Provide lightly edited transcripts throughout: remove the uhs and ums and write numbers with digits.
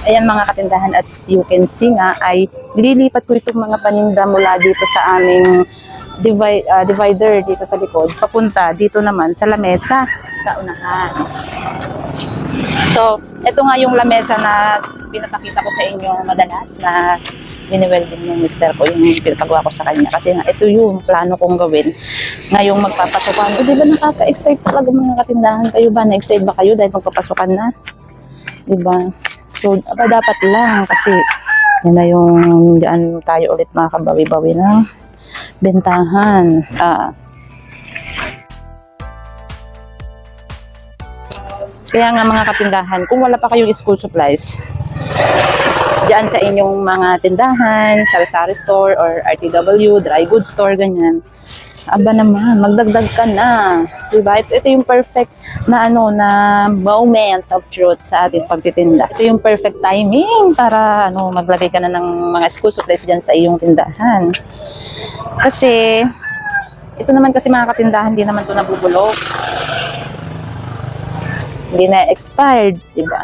Ayan mga katindahan, as you can see nga ay nililipat ko itong mga paninda mula dito sa aming divider dito sa likod papunta dito naman sa lamesa sa unahan. So, ito nga yung lamesa na pinapakita ko sa inyo madalas na biniwelding ng mister ko, yung pinapagawa ko sa kanya. Kasi nga, ito yung plano kong gawin ngayong magpapasukan. Di ba nakaka-excite talaga mga katindahan? Kayo ba? Na-excite ba kayo dahil magpapasukan na? Di ba? So, dapat lang kasi yan na yung daan tayo ulit makakabawi-bawi ng bentahan. Kaya nga mga katindahan, kung wala pa kayong school supplies, diyan sa inyong mga tindahan, sari-sari store or RTW, dry goods store, ganyan. Aba naman, magdagdag ka na. Diba? Ito yung perfect na na moment of truth sa ating pagtitinda. Ito yung perfect timing para maglagay ka na ng mga school supplies diyan sa iyong tindahan. Kasi, ito naman kasi mga katindahan, hindi naman ito nabubulok. Hindi na expired, diba?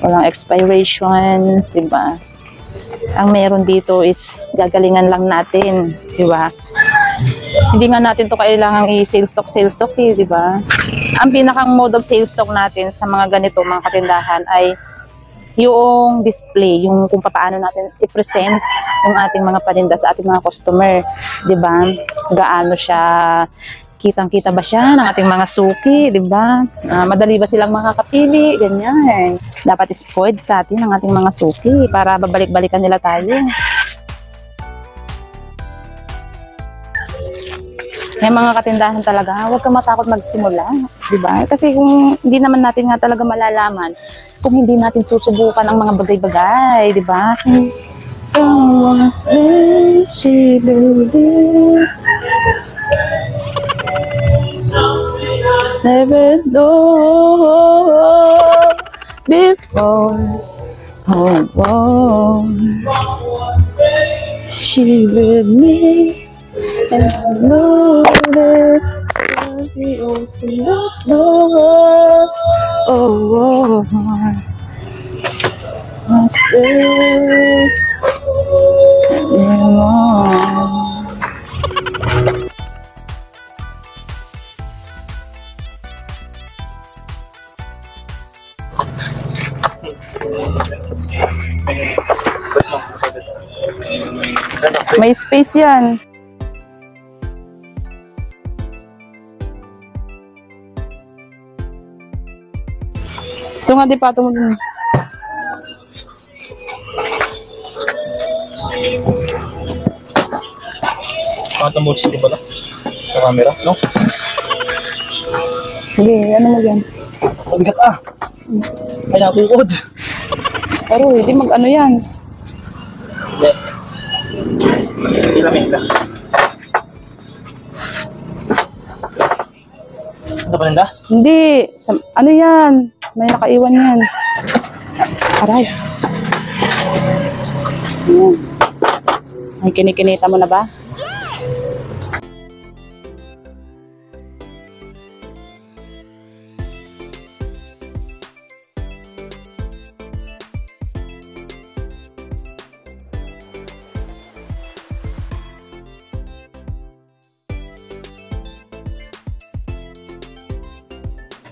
Walang expiration, diba? Ang meron dito is gagalingan lang natin, diba? Hindi nga natin to kailangang i-sales stock eh, diba? Ang pinakang mode of sales stock natin sa mga ganito, mga katindahan ay yung display, yung kung paano natin i-present yung ating mga paninda sa ating mga customer, diba? Gaano siya, kitang-kita ba siya ng ating mga suki, di ba? Madali ba silang makakapili? Ganyan. Dapat spoiled sa atin ang ating mga suki para babalik-balikan nila tayo. Kaya mga katindahan talaga, huwag ka matakot magsimula, di ba? Kasi kung hindi naman natin nga talaga malalaman, kung hindi natin susubukan ang mga bagay-bagay, di ba? Never know before. Oh, she with me, and I know that I'll be open up. Oh, I said, may space yan. Ito nga di pato mo dun. Pato mo dito pala sa camera, no? Sige, ano mo yan? Mabigat ay natukod. Pero hindi mag-ano yan. Hindi. Ilamig ka. Ano pa nila? Hindi. Ano yan? May nakaiwan yan. Aray. Ayan. Ay, kinikinita mo na ba?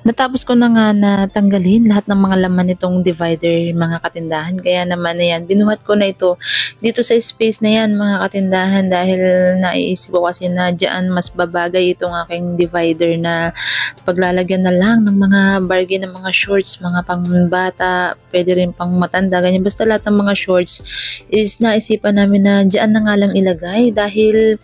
Natapos ko na nga na tanggalin lahat ng mga laman nitong divider, mga katindahan. Kaya naman na yan, binuhat ko na ito dito sa space na yan, mga katindahan, dahil naiisip ko kasi na dyan mas babagay itong aking divider na paglalagyan na lang ng mga bargain ng mga shorts, mga pangbata, pwede rin pang matanda, ganyan. Basta lahat ng mga shorts is naisipan namin na dyan na nga lang ilagay dahil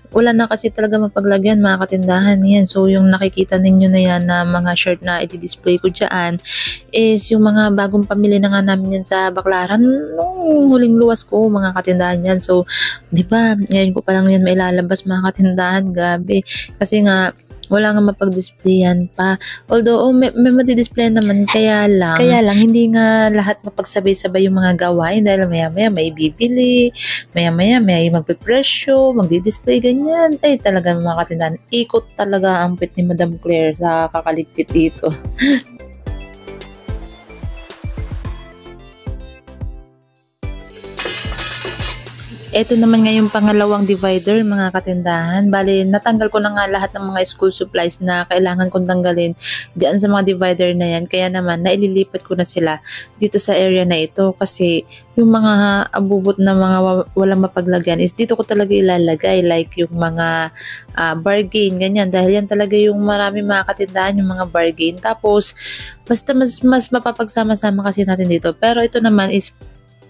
wala na kasi talaga mapaglagyan, mga katindahan yan. So yung nakikita ninyo na yan na mga shirt na i-display ko dyan is yung mga bagong pamili na nga namin yan sa Baclaran nung huling luwas ko, mga katindahan yan. So di ba ngayon ko pa lang yan mailalabas, mga katindahan. Grabe, kasi nga wala nga mapag-displayan pa. Although, may madi-display naman, kaya lang, hindi nga lahat mapagsabay-sabay yung mga gawain dahil maya-maya may bibili, maya-maya may magpipresyo, magdi-display, ganyan. Ay, talaga mga katindahan, ikot talaga ang pit ni Madam Claire sa kakaligpit dito. Ito naman nga yung pangalawang divider, mga katindahan. Bali, natanggal ko na nga lahat ng mga school supplies na kailangan kong tanggalin diyan sa mga divider na yan. Kaya naman, naililipat ko na sila dito sa area na ito kasi yung mga abubot na mga walang mapaglagyan is dito ko talaga ilalagay, like yung mga bargain, ganyan. Dahil yan talaga yung marami mga katindahan, yung mga bargain. Tapos, basta mas mapapagsama-sama kasi natin dito. Pero ito naman is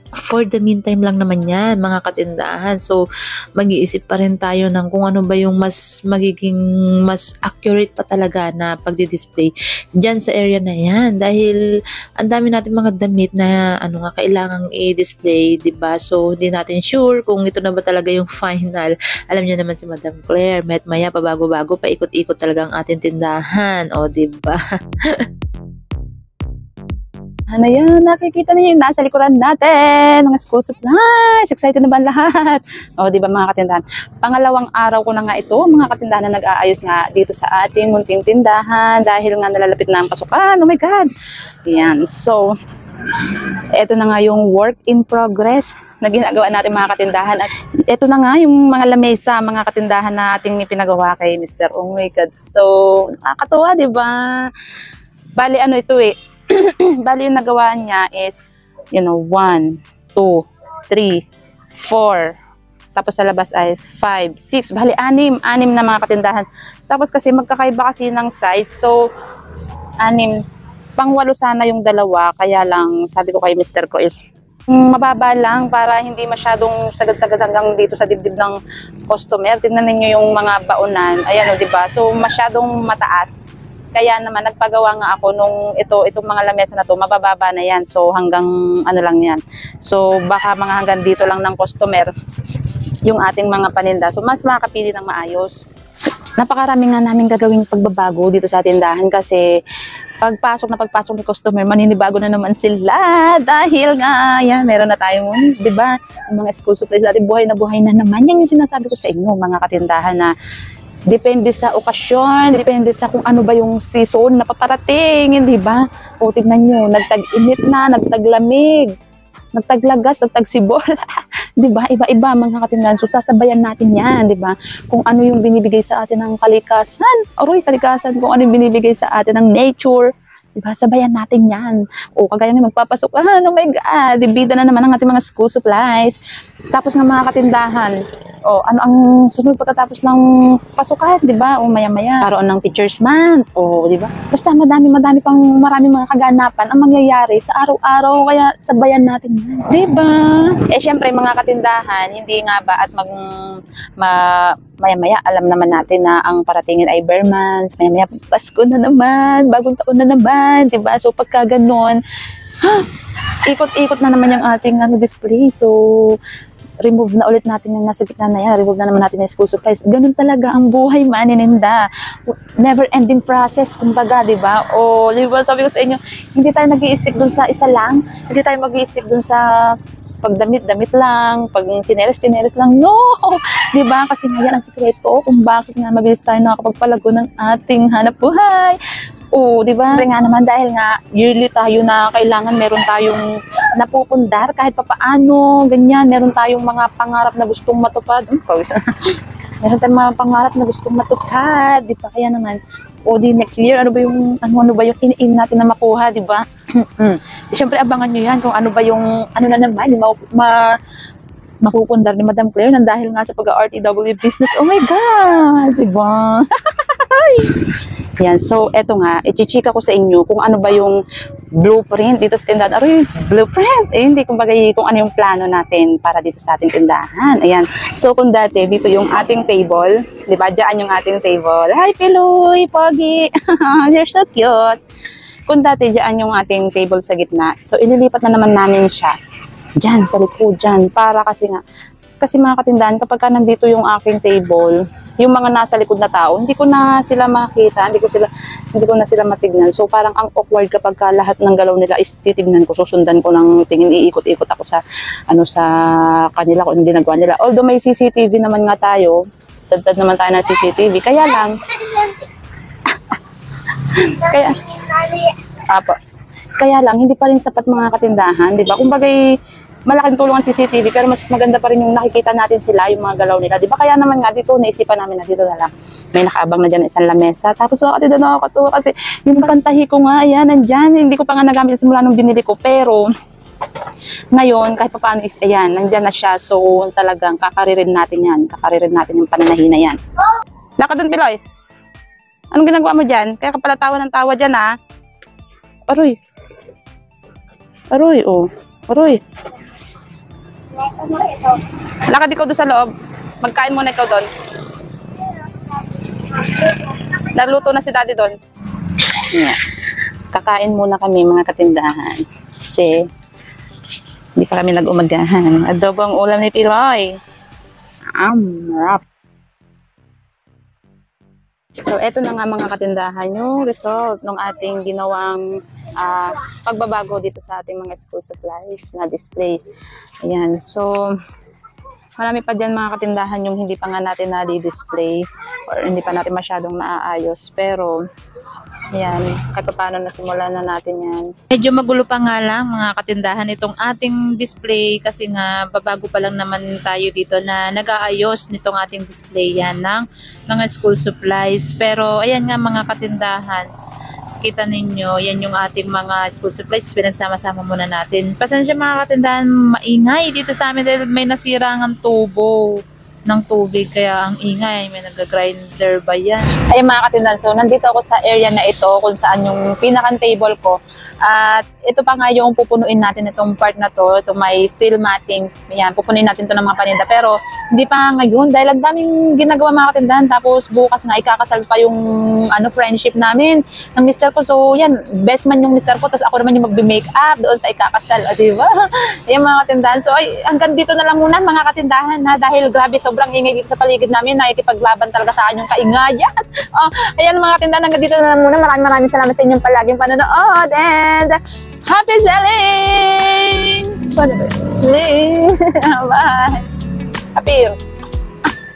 for the meantime lang naman yan, mga katindahan. So, mag-iisip pa rin tayo ng kung ano ba yung magiging mas accurate pa talaga na pagdi-display dyan sa area na yan. Dahil, ang dami natin mga damit na kailangang i-display, diba? So, hindi natin sure kung ito na ba talaga yung final. Alam niyo naman si Madam Claire, maya pabago-bago, paikot-ikot talaga ang ating tindahan. O, diba? Ano yan? Nakikita niyo yung nasa likuran natin. Mga school supplies. Excited na ba ang lahat? O, di ba mga katindahan? Pangalawang araw ko na nga ito, mga katindahan na nag-aayos nga dito sa ating munting tindahan dahil nga nalalapit na ang pasukan. Oh my God! Yan. So, eto na nga yung work in progress na ginagawa natin mga katindahan. At eto na nga yung mga lamesa, mga katindahan na ating pinagawa kay Mr. Oh my God. So, nakakatuwa, di ba? Bali, ano ito eh. Bali yung nagawa niya is, 1, 2, 3, 4. Tapos sa labas ay 5, 6. Bali, 6 na mga katindahan. Tapos kasi magkakaiba kasi ng size. So, 6. Pang-8 sana yung dalawa. Kaya lang, sabi ko kay Mr. ko is, mababa lang para hindi masyadong sagad-sagad hanggang dito sa dibdib ng customer. Tingnan niyo yung mga baonan. Ayan o, diba? So, masyadong mataas. Kaya naman, nagpagawa nga ako nung itong mga lamesa na to, mabababa na yan. So, hanggang ano lang yan. So, baka mga hanggang dito lang ng customer yung ating mga paninda. So, mas makakapili ng maayos. Napakarami nga namin gagawing pagbabago dito sa tindahan kasi pagpasok ng customer, maninibago na naman sila dahil nga, yan, meron na tayong, di ba, mga school supplies natin, buhay na naman. Yan yung sinasabi ko sa inyo, mga katindahan na depende sa okasyon, depende sa kung ano ba yung season na paparating, di ba? O tignan nyo, nagtag-init na, nagtaglamig, nagtaglagas, nagtagsibol. Di ba? Iba-iba mga katindahan. So sasabayan natin yan, di ba? Kung ano yung binibigay sa atin ng kalikasan, kung ano yung binibigay sa atin ng nature, diba? Sabayan natin yan. O, kagaya nga magpapasok, oh my God, bida na naman ang ating mga school supplies. Tapos ng mga katindahan, ano ang sunod pagkatapos ng pasukan, diba? O, maya-maya, karoon ng Teachers Month, o, diba? Basta maraming mga kaganapan ang mangyayari sa araw-araw, kaya sabayan natin yan, diba? Syempre, mga katindahan, hindi nga ba at maya-maya, alam naman natin na ang paratingin ay bare months, maya-maya, Pasko na naman, bagong taon na naman, diba? So, pagka ganon, ikot-ikot na naman yung ating display. So, remove na ulit natin yung nasa gitna na yan, remove na naman natin yung school supplies. Ganun talaga ang buhay, manininda. Never-ending process, kumbaga, diba? O, diba, sabi ko sa inyo, hindi tayo nag-i-stick dun sa isa lang, hindi tayo mag-i-stick dun sa pag damit lang, pag chineres lang, no! Diba? Kasi nga yan ang sikreto kung bakit nga mabilis tayo nakakapagpalago ng ating hanap buhay. O, diba? Siyempre nga naman dahil nga yearly tayo na kailangan meron tayong napupundar kahit papaano, ganyan, meron tayong mga pangarap na gustong matupad. Meron tayong mga pangarap na gustong matupad, diba? Kaya naman, di next year, ano ba yung in-aim natin na makuha, diba? Siyempre, abangan nyo yan kung ano ba yung, mapupundar ni Madam Claire nang dahil nga sa pag-RTW business. Oh my God! Diba? Yan, so eto nga, i-chika ko sa inyo kung ano ba yung blueprint dito sa tindahan. Blueprint! Hindi, kumbaga kung ano yung plano natin para dito sa ating tindahan. Ayan. So, kung dati, dito yung ating table, di ba? Diyan yung ating table. Hi, Piloy! Pogi! You're so cute! Kung dati, diyan yung ating table sa gitna. So, ililipat na naman namin siya. Diyan, sa likod, diyan. Para kasi mga katindahan, kapag ka nandito yung aking table, yung mga nasa likod na tao, hindi ko na sila makita, hindi ko na sila matignan. So parang ang awkward kapag ka lahat ng galaw nila is titignan ko, susundan ko ng tingin, iikot-ikot ako sa kanila kung hindi nagawa nila. Although may CCTV naman nga tayo, tad naman tayo ng CCTV, kaya lang kaya lang hindi pa rin sapat mga katindahan, 'di ba? Kumbaga malaking tulong ang CCTV, pero mas maganda pa rin yung nakikita natin sila, yung mga galaw nila. Di ba kaya naman nga dito, naisipan namin na dito na lang. May nakaabang na dyan isang lamesa. Tapos bakit doon nakakatuwa kasi yung pantahi ko nga, ayan, nandyan. Hindi ko pa nga nagamit simula nung binili ko. Pero ngayon, kahit pa paano is, ayan, nandyan na siya. So talagang kakaririn natin yan. Kakaririn natin yung pananahi na yan. Lakad doon, Piloy. Anong ginagawa mo dyan? Kaya ka pala tawa ng tawa dyan, ha? Aroy. Aroy, oh. Aroy. Lakad ikaw doon sa loob. Magkain muna ikaw doon. Naluto na si daddy doon. Yeah. Kakain muna kami mga katindahan. Kasi hindi pa kami nag-umagahan. Adobo ang ulam ni Piloy. Rap. So, eto na nga mga katindahan yung result ng ating ginawang pagbabago dito sa ating mga school supplies na display. Ayan. So, marami pa dyan mga katindahan yung hindi pa nga natin na-display or hindi pa natin masyadong naaayos. Pero, ayan, kahit paano nasimulan na natin yan. Medyo magulo pa nga lang mga katindahan itong ating display kasi nga babago pa lang naman tayo dito na nag-aayos nitong ating display yan ng mga school supplies. Pero ayan nga mga katindahan, kita ninyo, yan yung ating mga school supplies, pinagsama-sama muna natin. Pasensya mga katindahan, maingay dito sa amin dahil may nasirang ang tubo ng tubig, kaya ang ingay, may nag-grinder ba yan? Ay mga katindahan, so nandito ako sa area na ito kung saan yung pinakang table ko at ito pa nga yung pupunuin natin itong part na to, itong may steel matting, yan, pupunuin natin to ng mga paninda, pero hindi pa ngayon dahil ang daming ginagawa mga katindahan. Tapos bukas nga ikakasal pa yung friendship namin ng mister ko, so yan, best man yung mister ko, tapos ako naman yung magbe-make up doon sa ikakasal, diba? Yan mga katindahan, so ay, hanggang dito na lang muna mga katindahan na dahil grabe, sobrang ingay dito sa paligid namin, nakikipaglaban talaga sa akin yung kaingayan. Ayan mga katindahan, hanggang dito na lang muna. Maraming salamat sa inyong palaging panonood and happy selling! Bye! Happy!